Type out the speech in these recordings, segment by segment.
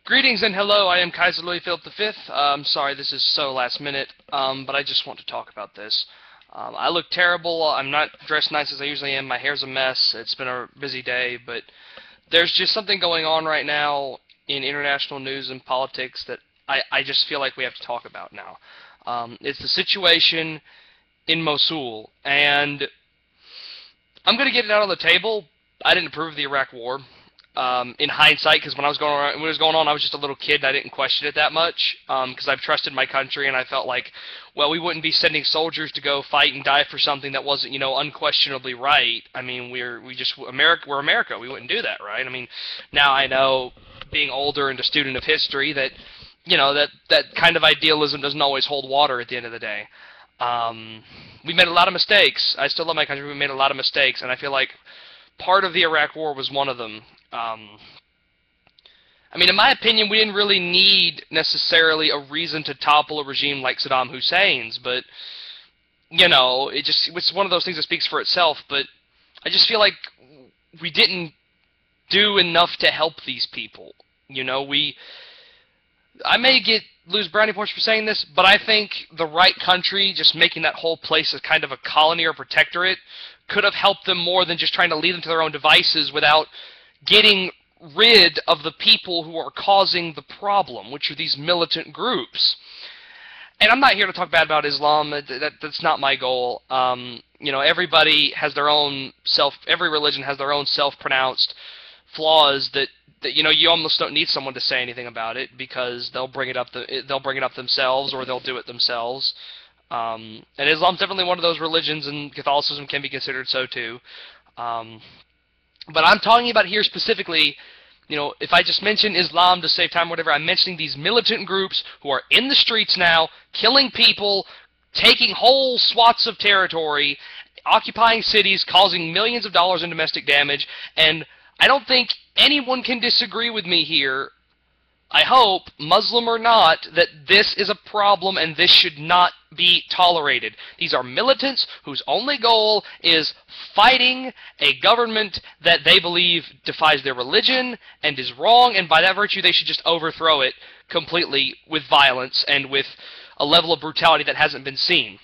Greetings and hello, I am Kaiser Louis Philip V. Sorry this is so last minute, but I just want to talk about this. I look terrible, I'm not dressed nice as I usually am, my hair's a mess, it's been a busy day, but there's just something going on right now in international news and politics that I just feel like we have to talk about now. It's the situation in Mosul, and I'm going to get it out on the table. I didn't approve of the Iraq War. In hindsight, because when it was going on, I was just a little kid and I didn't question it that much, because I've trusted my country and I felt like, well, we wouldn't be sending soldiers to go fight and die for something that wasn't, you know, unquestionably right. I mean, we're America. We wouldn't do that, right? I mean, now I know, being older and a student of history, that, you know, that kind of idealism doesn't always hold water at the end of the day. We made a lot of mistakes. I still love my country. We made a lot of mistakes, and I feel like part of the Iraq War was one of them. I mean, in my opinion, we didn't really need necessarily a reason to topple a regime like Saddam Hussein's, but, you know, it's one of those things that speaks for itself, but I just feel like we didn't do enough to help these people. You know, I may lose brownie points for saying this, but I think the right country, just making that whole place as kind of a colony or protectorate, could have helped them more than just trying to leave them to their own devices without getting rid of the people who are causing the problem, which are these militant groups. And I'm not here to talk bad about Islam. That's not my goal. You know, everybody has their own every religion has their own self-pronounced flaws that you know, you almost don't need someone to say anything about it, because they'll bring it up themselves, or they'll do it themselves. And Islam's definitely one of those religions, and Catholicism can be considered so too. But I'm talking about here specifically, you know, if I just mention Islam to save time or whatever, I'm mentioning these militant groups who are in the streets now, killing people, taking whole swaths of territory, occupying cities, causing millions of dollars in domestic damage, and I don't think anyone can disagree with me here, I hope, Muslim or not, that this is a problem and this should not be tolerated. These are militants whose only goal is fighting a government that they believe defies their religion and is wrong, and by that virtue they should just overthrow it completely with violence and with a level of brutality that hasn't been seen.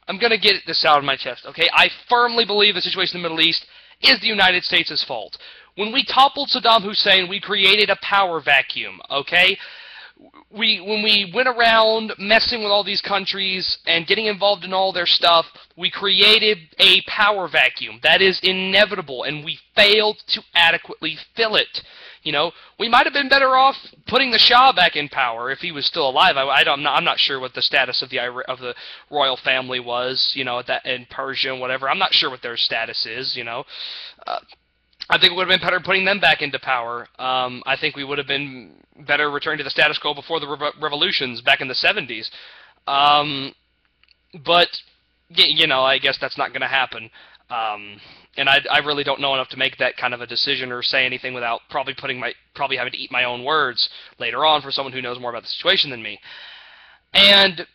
I'm going to get this out of my chest, okay? I firmly believe the situation in the Middle East is the United States' fault. When we toppled Saddam Hussein, we created a power vacuum, okay? When we went around messing with all these countries and getting involved in all their stuff, we created a power vacuum. That is inevitable, and we failed to adequately fill it. You know, we might have been better off putting the Shah back in power if he was still alive. I'm not sure what the status of the royal family was, you know, in Persia and whatever. I'm not sure what their status is, you know. I think it would have been better putting them back into power. I think we would have been better returning to the status quo before the revolutions back in the 70s. But, you know, I guess that's not going to happen. And I really don't know enough to make that kind of a decision or say anything without probably having to eat my own words later on for someone who knows more about the situation than me. And,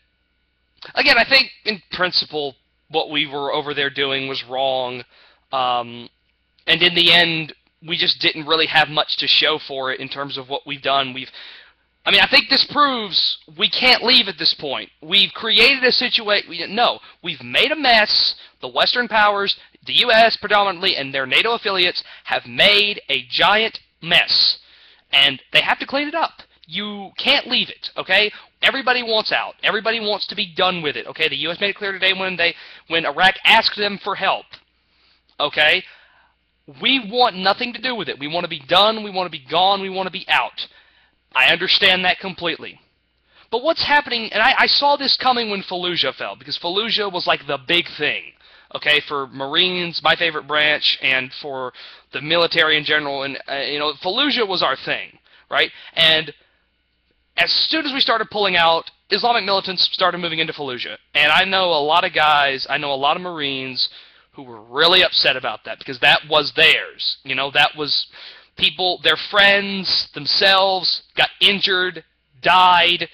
again, I think, in principle, what we were over there doing was wrong. And in the end, we just didn't really have much to show for it in terms of what we've done. I mean, I think this proves we can't leave at this point. We've created a situation. No, we've made a mess. The Western powers, the U.S. predominantly, and their NATO affiliates have made a giant mess. And they have to clean it up. You can't leave it, okay? Everybody wants out. Everybody wants to be done with it, okay? The U.S. made it clear today when Iraq asked them for help, okay? We want nothing to do with it. We want to be done. We want to be gone. We want to be out. I understand that completely. But what's happening, and I saw this coming when Fallujah fell, because Fallujah was like the big thing, okay, for Marines, my favorite branch, and for the military in general. And, you know, Fallujah was our thing, right? And as soon as we started pulling out, Islamic militants started moving into Fallujah. And I know a lot of guys, I know a lot of Marines who were really upset about that, because that was theirs. You know, that was people, their friends, themselves, got injured, died,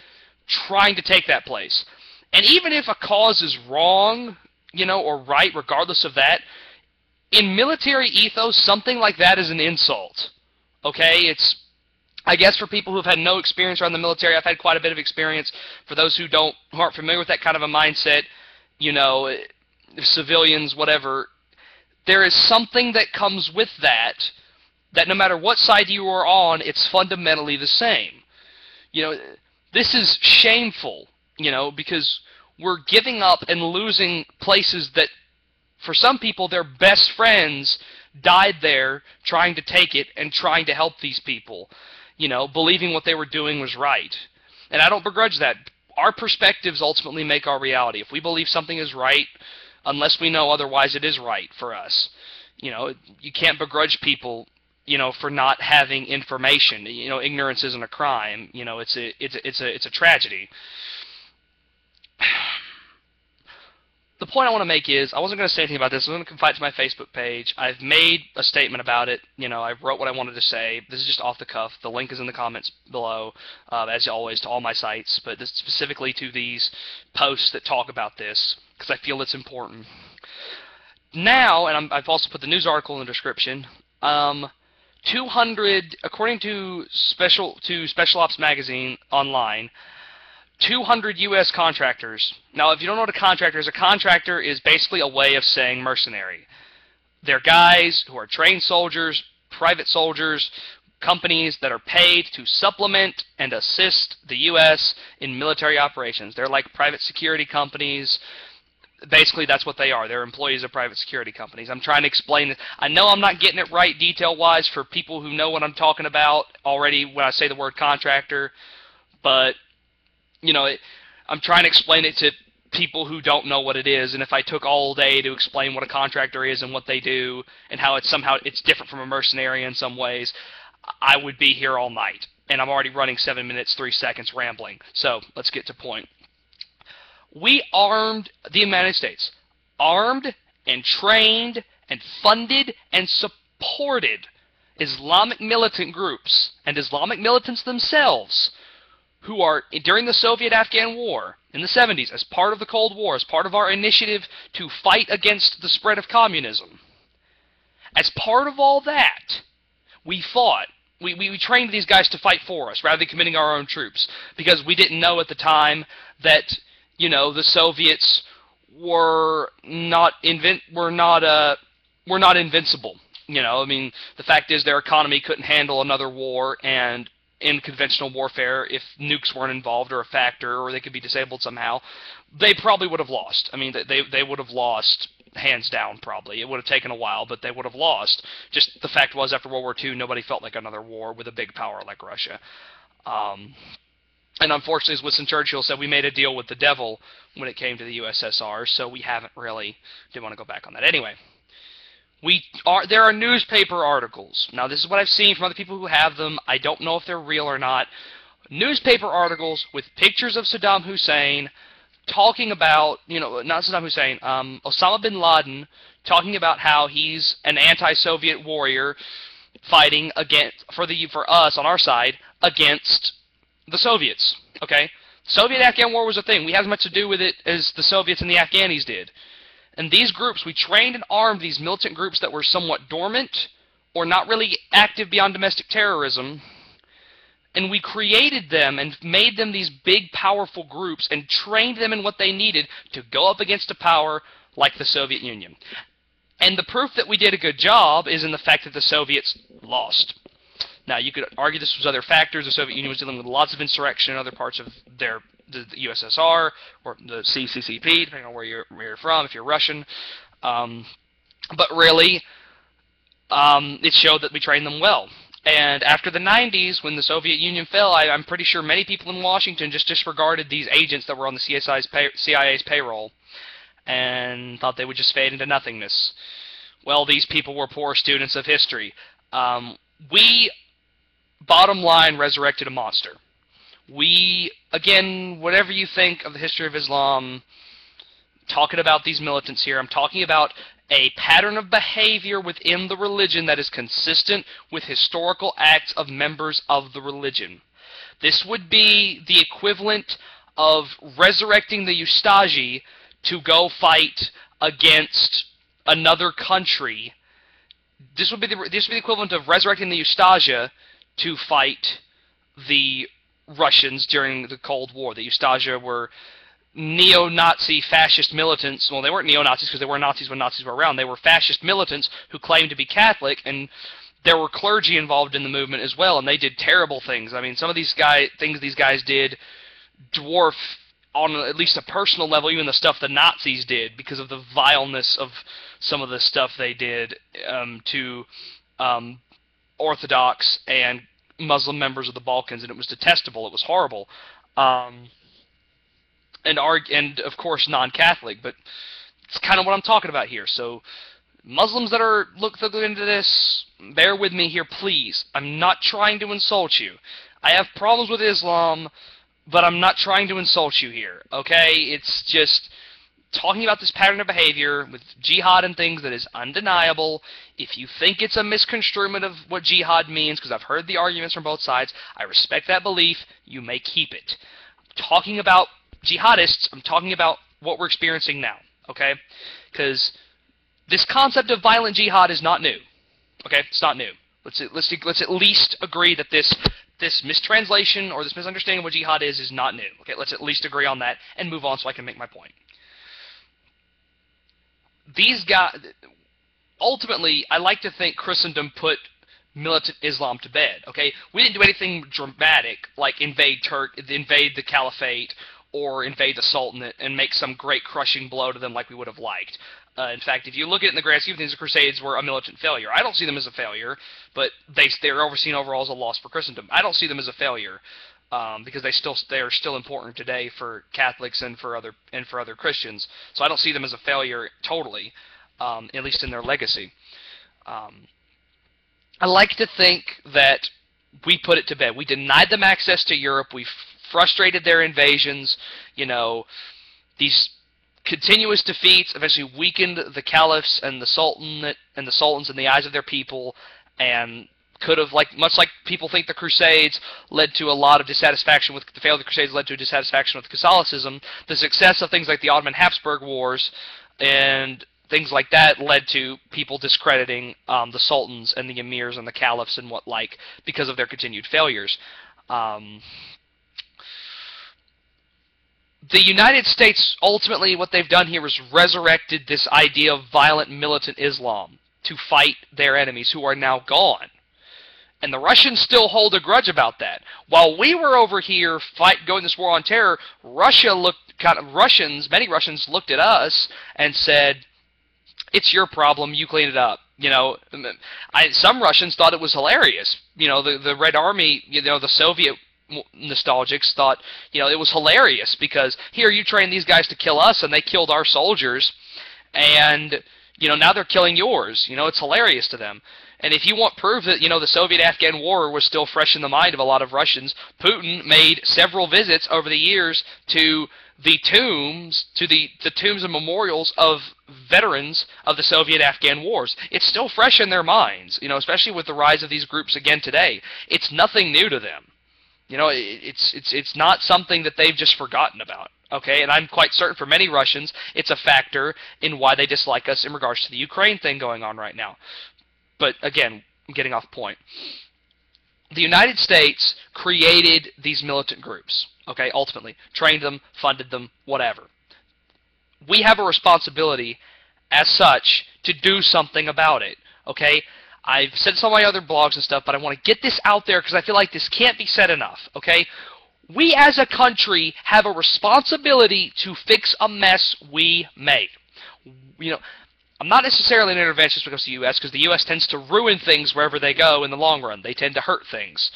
trying to take that place. And even if a cause is wrong, you know, or right, regardless of that, in military ethos, something like that is an insult. Okay? I guess for people who've had no experience around the military, I've had quite a bit of experience. For those who aren't familiar with that kind of a mindset, you know, civilians, whatever, there is something that comes with that no matter what side you are on, it's fundamentally the same. You know, this is shameful, you know, because we're giving up and losing places that, for some people, their best friends died there trying to take it and trying to help these people, you know, believing what they were doing was right. And I don't begrudge that. Our perspectives ultimately make our reality. If we believe something is right, unless we know otherwise, it is right for us. You know, you can't begrudge people, you know, for not having information. You know, ignorance isn't a crime. You know, it's a tragedy. The point I want to make is, I wasn't going to say anything about this. I was going to confide to my Facebook page. I've made a statement about it. You know, I wrote what I wanted to say. This is just off the cuff. The link is in the comments below, as always, to all my sites, but this specifically to these posts that talk about this, because I feel it's important. Now, and I've also put the news article in the description, 200, according to Special Ops Magazine online, 200 U.S. contractors. Now, if you don't know what a contractor is basically a way of saying mercenary. They're guys who are trained soldiers, private soldiers, companies that are paid to supplement and assist the U.S. in military operations. They're like private security companies. Basically, that's what they are. They're employees of private security companies. I'm trying to explain this. I know I'm not getting it right detail-wise for people who know what I'm talking about already when I say the word contractor, but you know, I'm trying to explain it to people who don't know what it is, and if I took all day to explain what a contractor is and what they do and how it's different from a mercenary in some ways, I would be here all night, and I'm already running 7 minutes 3 seconds rambling. So let's get to point. We armed the United States, armed and trained and funded and supported Islamic militant groups and Islamic militants themselves, who are, during the Soviet-Afghan War in the 70s, as part of the Cold War, as part of our initiative to fight against the spread of communism. As part of all that, we fought. We trained these guys to fight for us rather than committing our own troops, because we didn't know at the time that, you know, the Soviets were not invincible. You know, I mean, the fact is their economy couldn't handle another war, and in conventional warfare, if nukes weren't involved or a factor, or they could be disabled somehow, they probably would have lost. I mean, they would have lost, hands down, probably. It would have taken a while, but they would have lost. Just the fact was, after World War II, nobody felt like another war with a big power like Russia. And unfortunately, as Winston Churchill said, we made a deal with the devil when it came to the USSR, so we haven't really, didn't want to go back on that. Anyway. There are newspaper articles. Now, this is what I've seen from other people who have them. I don't know if they're real or not. Newspaper articles with pictures of Saddam Hussein talking about, you know, not Saddam Hussein, Osama bin Laden, talking about how he's an anti-Soviet warrior fighting for us on our side against the Soviets. Okay, Soviet-Afghan War was a thing. We had as much to do with it as the Soviets and the Afghanis did. And these groups, we trained and armed these militant groups that were somewhat dormant or not really active beyond domestic terrorism, and we created them and made them these big, powerful groups and trained them in what they needed to go up against a power like the Soviet Union. And the proof that we did a good job is in the fact that the Soviets lost. Now, you could argue this was other factors. The Soviet Union was dealing with lots of insurrection in other parts of the USSR or the CCCP, depending on where you're from, if you're Russian. But really, it showed that we trained them well. And after the 90s, when the Soviet Union fell, I'm pretty sure many people in Washington just disregarded these agents that were on the CIA's payroll and thought they would just fade into nothingness. Well, these people were poor students of history. We, bottom line, resurrected a monster. We, again, whatever you think of the history of Islam, talking about these militants here, I'm talking about a pattern of behavior within the religion that is consistent with historical acts of members of the religion. This would be the equivalent of resurrecting the Ustaji to go fight against another country. This would be the equivalent of resurrecting the Ustaja to fight the Russians during the Cold War. The Ustasia were neo-Nazi fascist militants. Well, they weren't neo-Nazis because they were Nazis when Nazis were around. They were fascist militants who claimed to be Catholic, and there were clergy involved in the movement as well, and they did terrible things. I mean, some of these things these guys did dwarf, on at least a personal level, even the stuff the Nazis did, because of the vileness of some of the stuff they did to Orthodox and Muslim members of the Balkans, and it was detestable. It was horrible. And of course non-Catholic, but it's kind of what I'm talking about here. So Muslims that are looking into this, bear with me here, please. I'm not trying to insult you. I have problems with Islam, but I'm not trying to insult you here, okay? It's just talking about this pattern of behavior with jihad and things that is undeniable. If you think it's a misconstruement of what jihad means, because I've heard the arguments from both sides, I respect that belief. You may keep it. I'm talking about jihadists, I'm talking about what we're experiencing now, okay? Because this concept of violent jihad is not new, okay? It's not new. Let's at least agree that this mistranslation or this misunderstanding of what jihad is not new, okay? Let's at least agree on that and move on so I can make my point. These guys, ultimately, I like to think Christendom put militant Islam to bed, okay? We didn't do anything dramatic like invade the Caliphate or invade the Sultanate and make some great crushing blow to them like we would have liked. In fact, if you look at it in the grand scheme of things, the Crusades were a militant failure. I don't see them as a failure, but they're overseen overall as a loss for Christendom. I don't see them as a failure because they are still important today for Catholics and for other Christians. So I don't see them as a failure totally, at least in their legacy. I like to think that we put it to bed. We denied them access to Europe. We frustrated their invasions. You know, these continuous defeats eventually weakened the caliphs and the sultans in the eyes of their people, and could have, much like people think the Crusades led to a lot of dissatisfaction with the failure of the Crusades led to dissatisfaction with Catholicism. The success of things like the Ottoman Habsburg Wars and things like that led to people discrediting the sultans and the emirs and the caliphs and what like because of their continued failures. The United States, ultimately, what they've done here is resurrected this idea of violent militant Islam to fight their enemies who are now gone. And the Russians still hold a grudge about that. While we were over here going this war on terror, many Russians looked at us and said, "It's your problem, you clean it up." You know, some Russians thought it was hilarious. You know, the Red Army, you know, the Soviet nostalgics thought, you know, it was hilarious because here you train these guys to kill us and they killed our soldiers, and you know, now they're killing yours. You know, it's hilarious to them. And if you want proof that, you know, the Soviet-Afghan war was still fresh in the mind of a lot of Russians, Putin made several visits over the years to the tombs, and memorials of veterans of the Soviet-Afghan wars. It's still fresh in their minds, you know, especially with the rise of these groups again today. It's nothing new to them. You know, it's not something that they've just forgotten about. Okay, and I'm quite certain for many Russians, it's a factor in why they dislike us in regards to the Ukraine thing going on right now. But again, I'm getting off point. The United States created these militant groups, okay, ultimately. Trained them, funded them, whatever. We have a responsibility, as such, to do something about it, okay? I've said this on my other blogs and stuff, but I want to get this out there because I feel like this can't be said enough, okay? We as a country have a responsibility to fix a mess we make. You know, I'm not necessarily an interventionist when it comes to the U.S. because the U.S. tends to ruin things wherever they go in the long run. They tend to hurt things.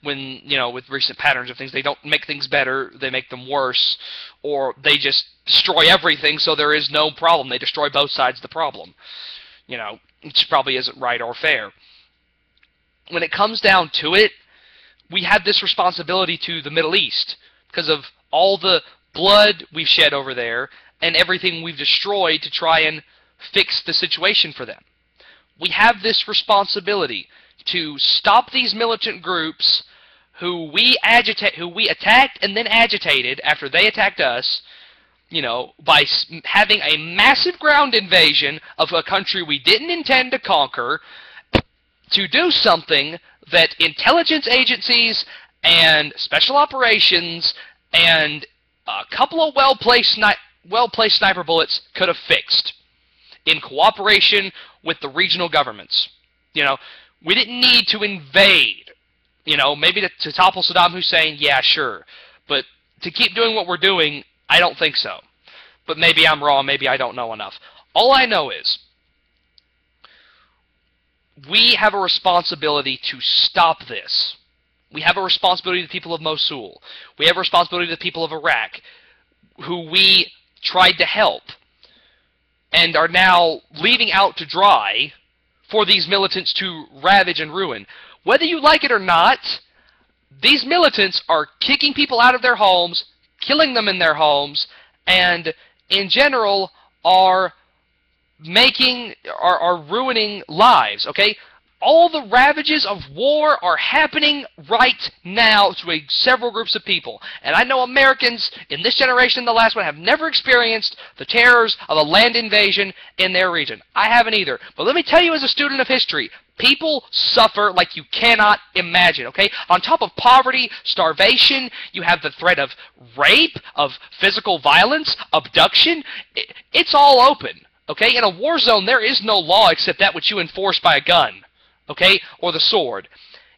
When, you know, with recent patterns of things, they don't make things better, they make them worse, or they just destroy everything so there is no problem. They destroy both sides of the problem. You know, which probably isn't right or fair. When it comes down to it, we have this responsibility to the Middle East because of all the blood we've shed over there and everything we've destroyed to try and fix the situation for them. We have this responsibility to stop these militant groups who we attacked and then agitated after they attacked us, you know, by having a massive ground invasion of a country we didn't intend to conquer, to do something that intelligence agencies and special operations and a couple of well-placed sniper bullets could have fixed in cooperation with the regional governments. You know, we didn't need to invade. You know, maybe to topple Saddam Hussein, yeah, sure. But to keep doing what we're doing, I don't think so. But maybe I'm wrong, maybe I don't know enough. All I know is we have a responsibility to stop this. We have a responsibility to the people of Mosul. We have a responsibility to the people of Iraq, who we tried to help and are now leaving out to dry for these militants to ravage and ruin. Whether you like it or not, these militants are kicking people out of their homes, killing them in their homes, and in general are ruining lives, okay? All the ravages of war are happening right now to several groups of people. And I know Americans in this generation and the last one have never experienced the terrors of a land invasion in their region. I haven't either. But let me tell you, as a student of history, people suffer like you cannot imagine, okay? On top of poverty, starvation, you have the threat of rape, of physical violence, abduction. It's all open, okay? In a war zone, there is no law except that which you enforce by a gun, okay, or the sword.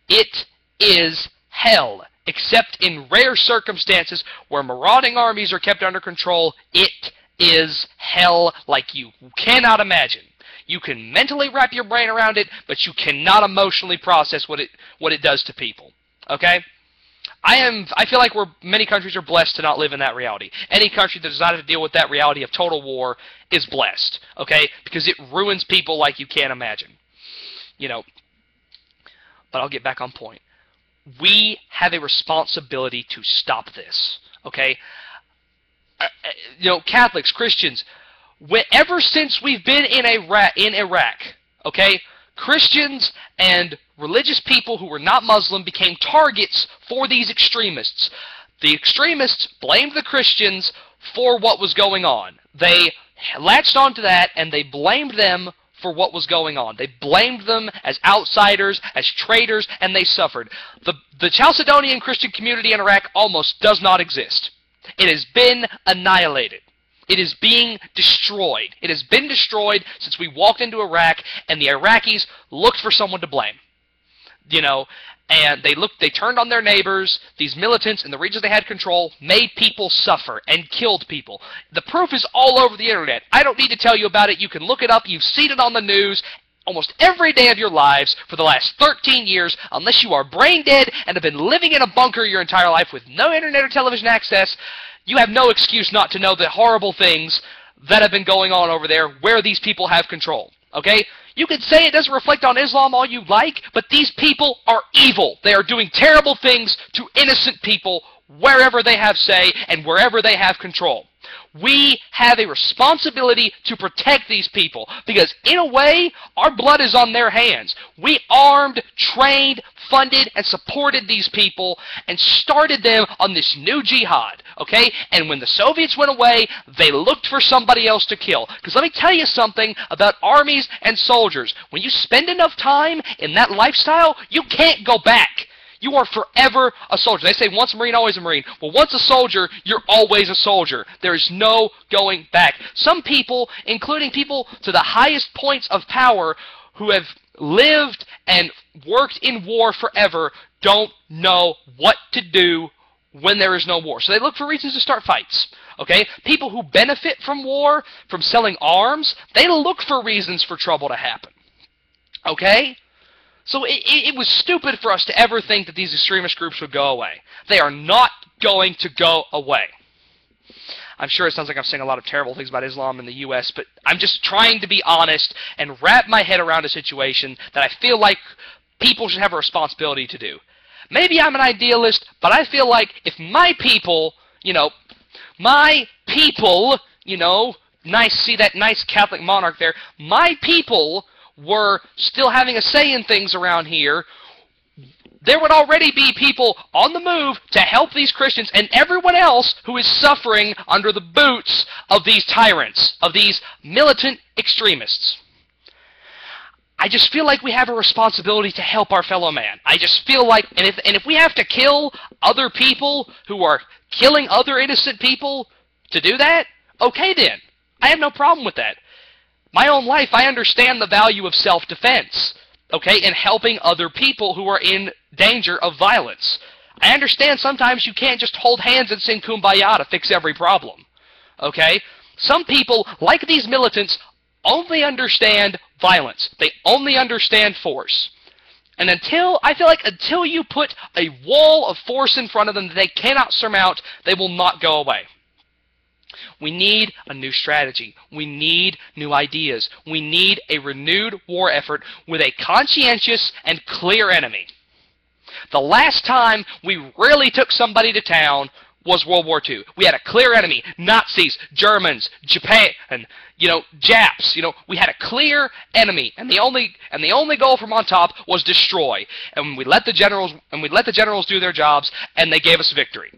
It is hell, except in rare circumstances where marauding armies are kept under control. It is hell like you cannot imagine. You can mentally wrap your brain around it, but you cannot emotionally process what it does to people. Okay? I feel like many countries are blessed to not live in that reality. Any country that does not have to deal with that reality of total war is blessed. Okay? Because it ruins people like you can't imagine. You know, but I'll get back on point. We have a responsibility to stop this. Okay? You know, Catholics, Christians, ever since we've been in Iraq, okay, Christians and religious people who were not Muslim became targets for these extremists. The extremists blamed the Christians for what was going on. They latched onto that and they blamed them for what was going on. They blamed them as outsiders, as traitors, and they suffered. The Chalcedonian Christian community in Iraq almost does not exist. It has been annihilated. It is being destroyed. It has been destroyed since we walked into Iraq, and the Iraqis looked for someone to blame. You know, and they turned on their neighbors. These militants in the regions they had control made people suffer and killed people. The proof is all over the internet. I don't need to tell you about it. You can look it up. You've seen it on the news almost every day of your lives for the last 13 years, unless you are brain dead and have been living in a bunker your entire life with no internet or television access. You have no excuse not to know the horrible things that have been going on over there where these people have control. Okay? You can say it doesn't reflect on Islam all you like, but these people are evil. They are doing terrible things to innocent people wherever they have say and wherever they have control. We have a responsibility to protect these people because, in a way, our blood is on their hands. We armed, trained, funded, and supported these people and started them on this new jihad, okay? And when the Soviets went away, they looked for somebody else to kill. Because let me tell you something about armies and soldiers. When you spend enough time in that lifestyle, you can't go back. You are forever a soldier. They say once a Marine, always a Marine. Well, once a soldier, you're always a soldier. There is no going back. Some people, including people to the highest points of power who have lived and worked in war forever, don't know what to do when there is no war. So they look for reasons to start fights. Okay? People who benefit from war, from selling arms, they look for reasons for trouble to happen. Okay? So it was stupid for us to ever think that these extremist groups would go away. They are not going to go away. I'm sure it sounds like I'm saying a lot of terrible things about Islam in the U.S., but I'm just trying to be honest and wrap my head around a situation that I feel like people should have a responsibility to do. Maybe I'm an idealist, but I feel like if my people, see that nice Catholic monarch there, my people were still having a say in things around here, there would already be people on the move to help these Christians and everyone else who is suffering under the boots of these tyrants, of these militant extremists. I just feel like we have a responsibility to help our fellow man. I just feel like, and if we have to kill other people who are killing other innocent people to do that, okay then. I have no problem with that. My own life, I understand the value of self-defense, okay, and helping other people who are in danger of violence. I understand sometimes you can't just hold hands and sing Kumbaya to fix every problem, okay? Some people, like these militants, only understand violence. They only understand force. And I feel like until you put a wall of force in front of them that they cannot surmount, they will not go away. We need a new strategy. We need new ideas. We need a renewed war effort with a conscientious and clear enemy. The last time we really took somebody to town was World War II. We had a clear enemy: Nazis, Germans, Japan, Japs. We had a clear enemy, and the only goal from on top was destroy. And we let the generals do their jobs, and they gave us victory.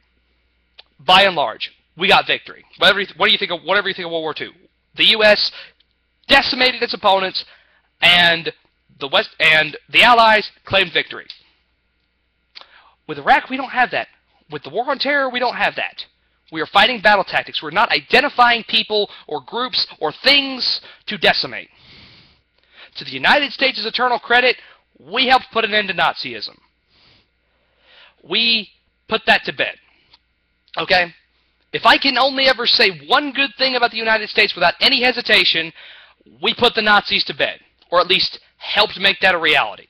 By and large, we got victory. Whatever you think of World War II, the U.S. decimated its opponents, and the Allies claimed victory. With Iraq, we don't have that. With the war on terror, we don't have that. We are fighting battle tactics. We're not identifying people or groups or things to decimate. To the United States' eternal credit, we helped put an end to Nazism. We put that to bed. Okay? If I can only ever say one good thing about the United States without any hesitation, we put the Nazis to bed, or at least helped make that a reality.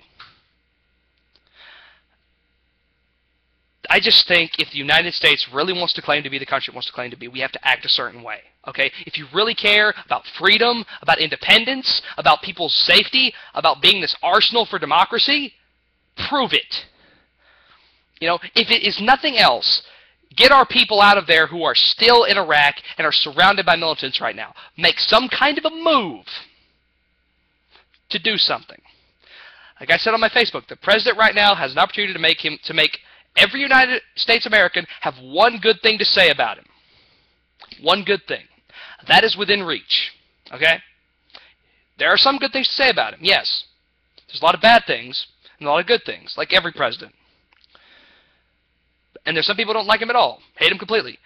I just think if the United States really wants to claim to be the country it wants to claim to be, we have to act a certain way. Okay? If you really care about freedom, about independence, about people's safety, about being this arsenal for democracy, prove it. If it is nothing else, get our people out of there who are still in Iraq and are surrounded by militants right now. Make some kind of a move to do something. Like I said on my Facebook, the president right now has an opportunity to make every United States American have one good thing to say about him. One good thing. That is within reach. Okay? There are some good things to say about him, yes. There's a lot of bad things and a lot of good things, like every president. And there's some people who don't like him at all, hate him completely.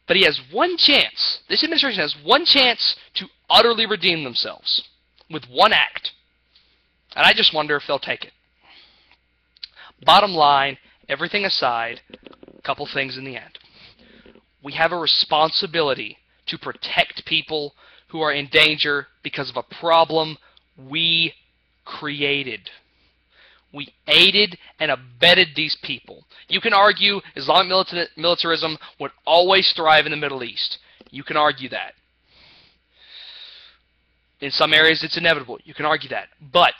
But he has one chance. This administration has one chance to utterly redeem themselves with one act. And I just wonder if they'll take it. Bottom line, everything aside, a couple things in the end. We have a responsibility to protect people who are in danger because of a problem we created. We aided and abetted these people. You can argue Islamic militarism would always thrive in the Middle East. You can argue that. In some areas it's inevitable. You can argue that. But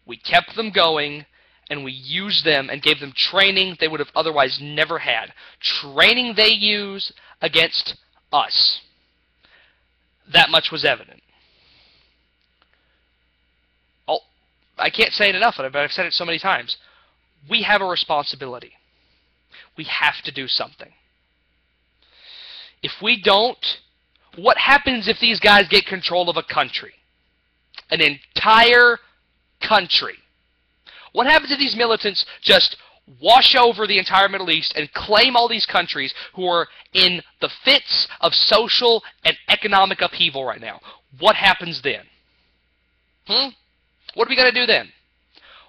we kept them going, and we used them and gave them training they would have otherwise never had. Training they use against us. That much was evident. I can't say it enough, but I've said it so many times. We have a responsibility. We have to do something. If we don't, what happens if these guys get control of a country? An entire country. What happens if these militants just wash over the entire Middle East and claim all these countries who are in the fits of social and economic upheaval right now? What happens then? What are we going to do then?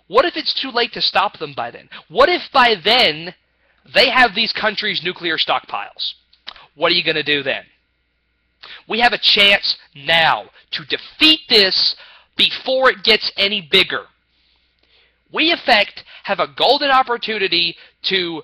What if it's too late to stop them by then? What if by then they have these countries' nuclear stockpiles? What are you going to do then? We have a chance now to defeat this before it gets any bigger. We, in effect, have a golden opportunity to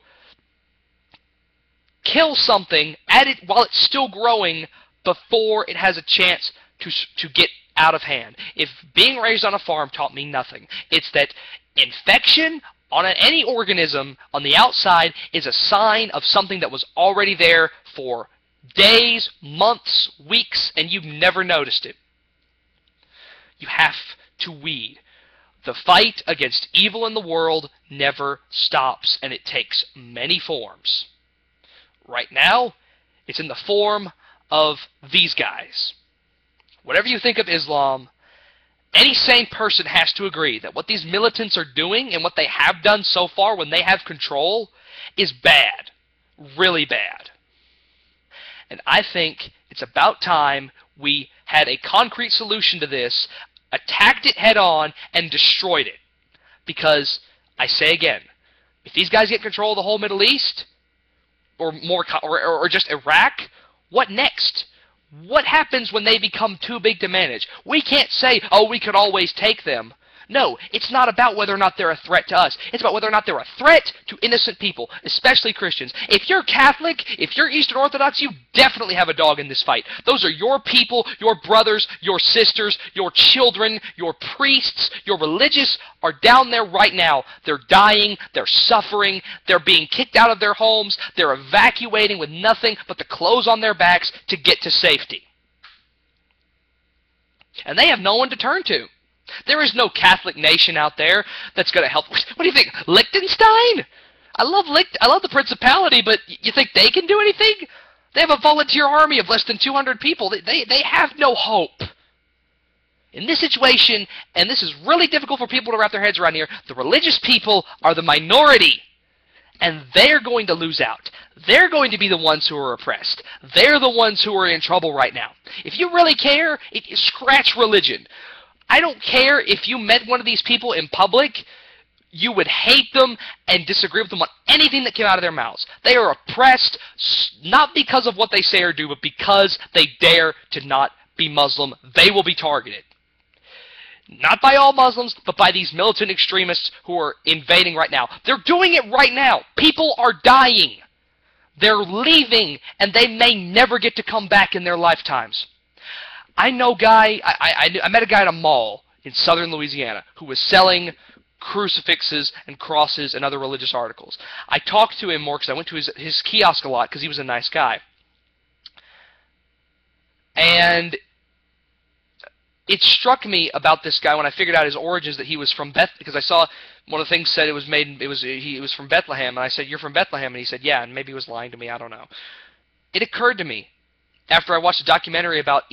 kill something at it while it's still growing before it has a chance to get out of hand. If being raised on a farm taught me nothing, it's that infection on any organism on the outside is a sign of something that was already there for days, months, weeks, and you've never noticed it. You have to weed. The fight against evil in the world never stops, and it takes many forms. Right now, it's in the form of these guys. Whatever you think of Islam, Any sane person has to agree that what these militants are doing and what they have done so far when they have control is bad. Really bad. And I think it's about time we had a concrete solution to this, attacked it head on, and destroyed it. Because, I say again, if these guys get control of the whole Middle East, or just Iraq, what next? What happens when they become too big to manage? We can't say, oh, we could always take them. No, it's not about whether or not they're a threat to us. It's about whether or not they're a threat to innocent people, especially Christians. If you're Catholic, if you're Eastern Orthodox, you definitely have a dog in this fight. Those are your people, your brothers, your sisters, your children, your priests, your religious are down there right now. They're dying, they're suffering, they're being kicked out of their homes, they're evacuating with nothing but the clothes on their backs to get to safety. And they have no one to turn to. There is no Catholic nation out there that's going to help. What do you think, Liechtenstein? I love the Principality, but you think they can do anything? They have a volunteer army of less than 200 people. They have no hope. In this situation, and this is really difficult for people to wrap their heads around here, the religious people are the minority, and they're going to lose out. They're going to be the ones who are oppressed. They're the ones who are in trouble right now. If you really care, scratch religion. I don't care if you met one of these people in public, you would hate them and disagree with them on anything that came out of their mouths. They are oppressed not because of what they say or do, but because they dare to not be Muslim. They will be targeted. Not by all Muslims, but by these militant extremists who are invading right now. They're doing it right now. People are dying. They're leaving, and they may never get to come back in their lifetimes. I met a guy at a mall in southern Louisiana who was selling crucifixes and crosses and other religious articles. I talked to him more because I went to his kiosk a lot because he was a nice guy. And it struck me about this guy when I figured out his origins that he was from because I saw one of the things said he was from Bethlehem, and I said, "You're from Bethlehem?" And he said, "Yeah," and maybe he was lying to me, I don't know. It occurred to me after I watched a documentary about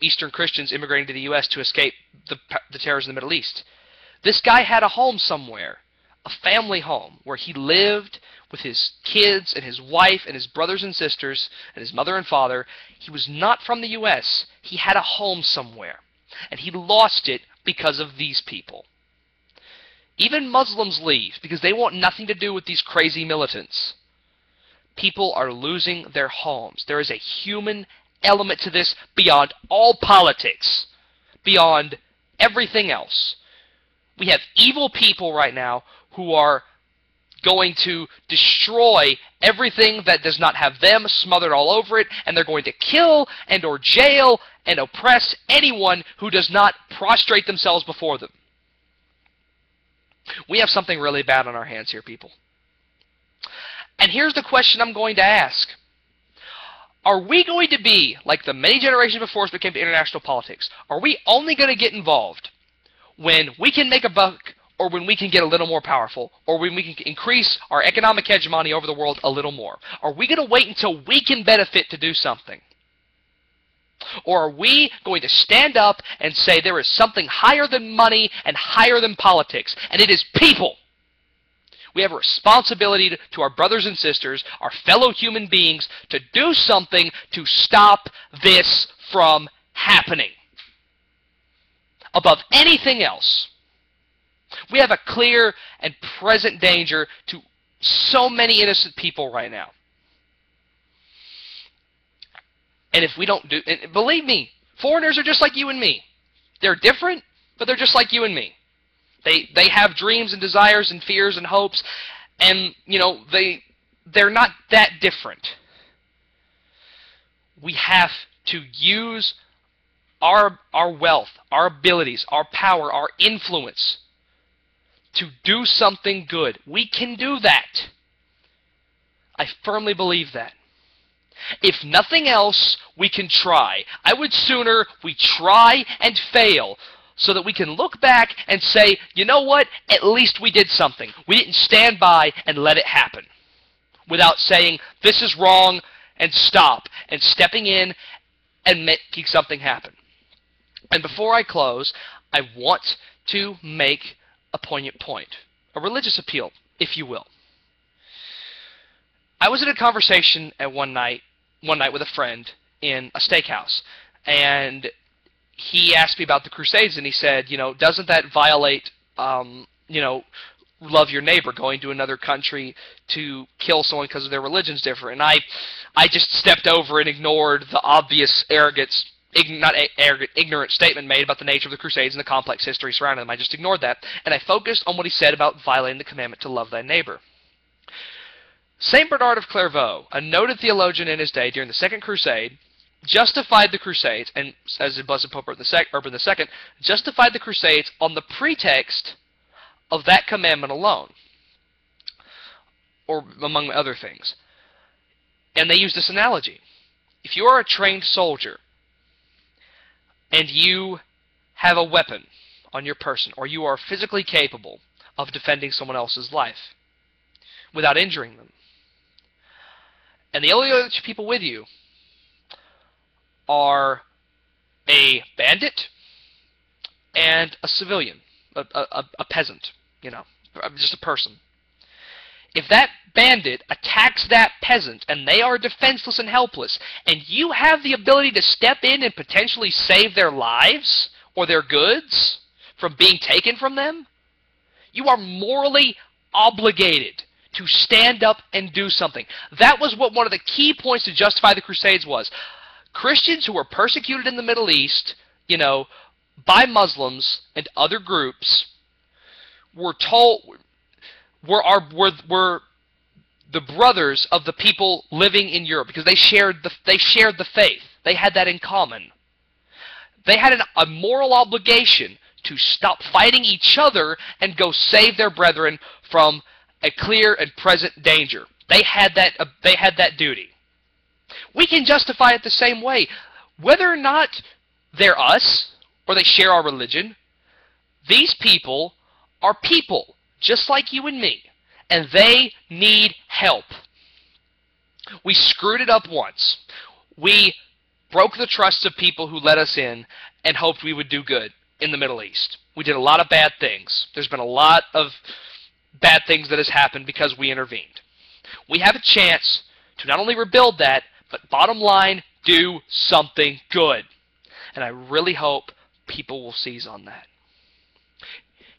Eastern Christians immigrating to the U.S. to escape the terrors in the Middle East. This guy had a home somewhere, a family home, where he lived with his kids and his wife and his brothers and sisters and his mother and father. He was not from the U.S. He had a home somewhere, and he lost it because of these people. Even Muslims leave because they want nothing to do with these crazy militants. People are losing their homes. There is a human element to this beyond all politics, beyond everything else. We have evil people right now who are going to destroy everything that does not have them smothered all over it, and they're going to kill and or jail and oppress anyone who does not prostrate themselves before them. We have something really bad on our hands here, people. And here's the question I'm going to ask. Are we going to be, like the many generations before us when it came to international politics, are we only going to get involved when we can make a buck, or when we can get a little more powerful, or when we can increase our economic hegemony over the world a little more? Are we going to wait until we can benefit to do something? Or are we going to stand up and say there is something higher than money and higher than politics, and it is people? We have a responsibility to our brothers and sisters, our fellow human beings, to do something to stop this from happening. Above anything else, we have a clear and present danger to so many innocent people right now. And if we don't do, and believe me, foreigners are just like you and me. They're different, but they're just like you and me. They have dreams and desires and fears and hopes, and you know they're not that different. We have to use our wealth, our abilities, our power, our influence to do something good. We can do that. I firmly believe that. If nothing else, we can try. I would sooner we try and fail so that we can look back and say, you know what, at least we did something. We didn't stand by and let it happen without saying, this is wrong, and stop, and stepping in and making something happen. And before I close, I want to make a poignant point, a religious appeal, if you will. I was in a conversation at one night with a friend in a steakhouse, and he asked me about the Crusades, and he said, doesn't that violate, love your neighbor, going to another country to kill someone because of their religion's different? And I just stepped over and ignored the obvious ignorant statement made about the nature of the Crusades and the complex history surrounding them. I just ignored that, and I focused on what he said about violating the commandment to love thy neighbor. Saint Bernard of Clairvaux, a noted theologian in his day during the Second Crusade, justified the Crusades, and as the Blessed Pope Urban II, justified the Crusades on the pretext of that commandment alone, or among other things. And they used this analogy. If you are a trained soldier, and you have a weapon on your person, or you are physically capable of defending someone else's life without injuring them, and the only other two people with you are a bandit and a civilian, a peasant, just a person. If that bandit attacks that peasant and they are defenseless and helpless, and you have the ability to step in and potentially save their lives or their goods from being taken from them, you are morally obligated to stand up and do something. That was what one of the key points to justify the Crusades was. Christians who were persecuted in the Middle East, by Muslims and other groups, were the brothers of the people living in Europe, because they shared the faith. They had that in common. They had a moral obligation to stop fighting each other and go save their brethren from a clear and present danger. They had that duty. We can justify it the same way. Whether or not they're us or they share our religion, these people are people just like you and me, and they need help. We screwed it up once. We broke the trust of people who let us in and hoped we would do good in the Middle East. We did a lot of bad things. There's been a lot of bad things that has happened because we intervened. We have a chance to not only rebuild that, but bottom line, do something good. And I really hope people will seize on that.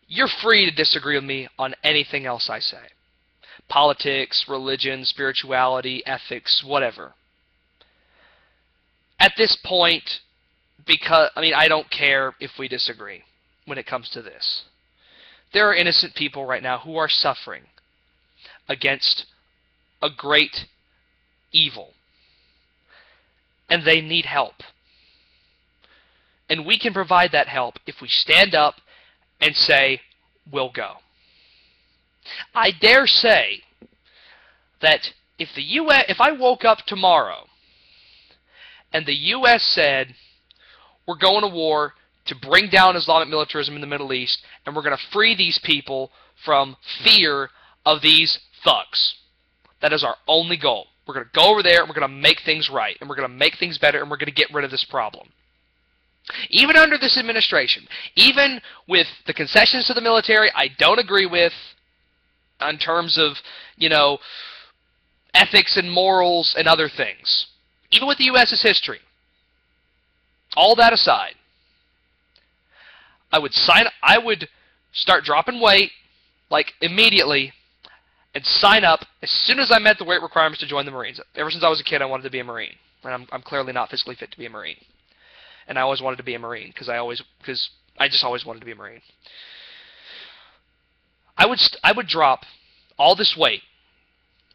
You're free to disagree with me on anything else I say. Politics, religion, spirituality, ethics, whatever. At this point, I don't care if we disagree when it comes to this. There are innocent people right now who are suffering against a great evil. And they need help. And we can provide that help if we stand up and say, we'll go. I dare say that if I woke up tomorrow and the U.S. said, we're going to war to bring down Islamic militarism in the Middle East, and we're going to free these people from fear of these thugs. That is our only goal. We're going to go over there, and we're going to make things right, and we're going to make things better, and we're going to get rid of this problem. Even under this administration, even with the concessions to the military I don't agree with in terms of, ethics and morals and other things, even with the U.S.'s history, all that aside, I would start dropping weight, immediately, and sign up as soon as I met the weight requirements to join the Marines. Ever since I was a kid, I wanted to be a Marine. And I'm clearly not physically fit to be a Marine. And I always wanted to be a Marine because I just always wanted to be a Marine. I would drop all this weight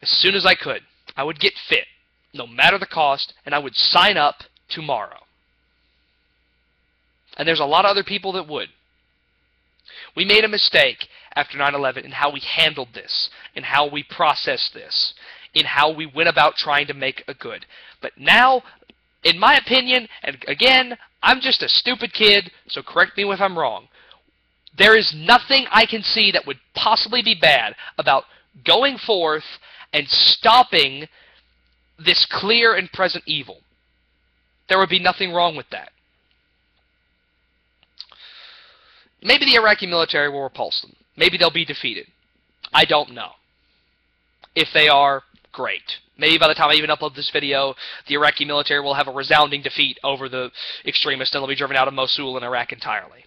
as soon as I could. I would get fit, no matter the cost, and I would sign up tomorrow. And there's a lot of other people that would. We made a mistake after 9/11 in how we handled this, in how we processed this, in how we went about trying to make a good. But now, in my opinion, and again, I'm just a stupid kid, so correct me if I'm wrong, there is nothing I can see that would possibly be bad about going forth and stopping this clear and present evil. There would be nothing wrong with that. maybe the Iraqi military will repulse them. Maybe they'll be defeated. I don't know. If they are, great. Maybe by the time I even upload this video, the Iraqi military will have a resounding defeat over the extremists and they'll be driven out of Mosul in Iraq entirely.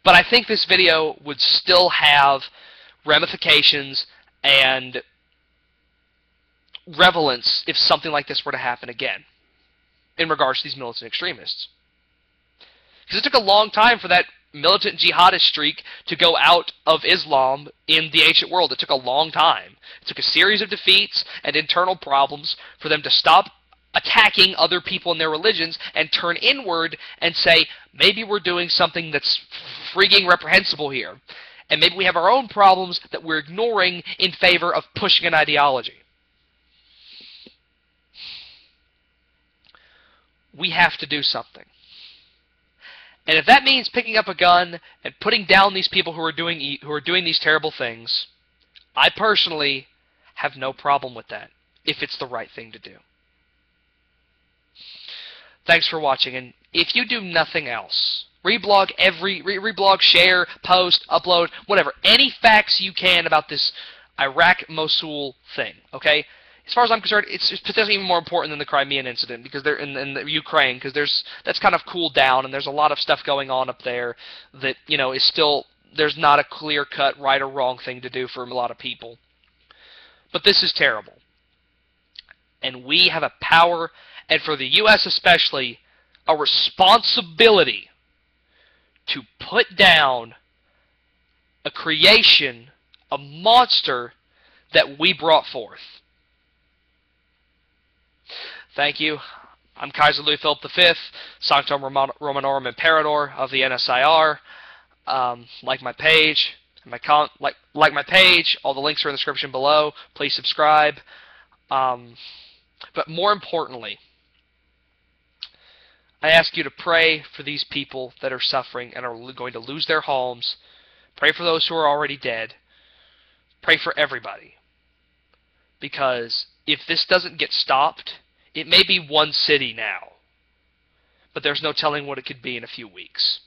But I think this video would still have ramifications and relevance if something like this were to happen again in regards to these militant extremists. Because it took a long time for that militant jihadist streak to go out of Islam in the ancient world. It took a long time. It took a series of defeats and internal problems for them to stop attacking other people in their religions and turn inward and say, maybe we're doing something that's freaking reprehensible here. And maybe we have our own problems that we're ignoring in favor of pushing an ideology. We have to do something. And if that means picking up a gun and putting down these people who are doing these terrible things, I personally have no problem with that, if it's the right thing to do. Thanks for watching, and if you do nothing else, reblog, share, post, upload, whatever, any facts you can about this Iraq-Mosul thing, okay? As far as I'm concerned, it's potentially even more important than the Crimean incident because they're in the Ukraine, because that's kind of cooled down and there's a lot of stuff going on up there that, you know, is still, there's not a clear-cut right or wrong thing to do for a lot of people. But this is terrible. And we have a power, and for the U.S. especially, a responsibility to put down a creation, a monster that we brought forth. Thank you. I'm Kaiser Louis Philip V, Sanctum Romanorum Imperator of the NSIR. Like my page, like my page. All the links are in the description below. Please subscribe. But more importantly, I ask you to pray for these people that are suffering and are going to lose their homes. Pray for those who are already dead. Pray for everybody. Because if this doesn't get stopped, it may be one city now, but there's no telling what it could be in a few weeks.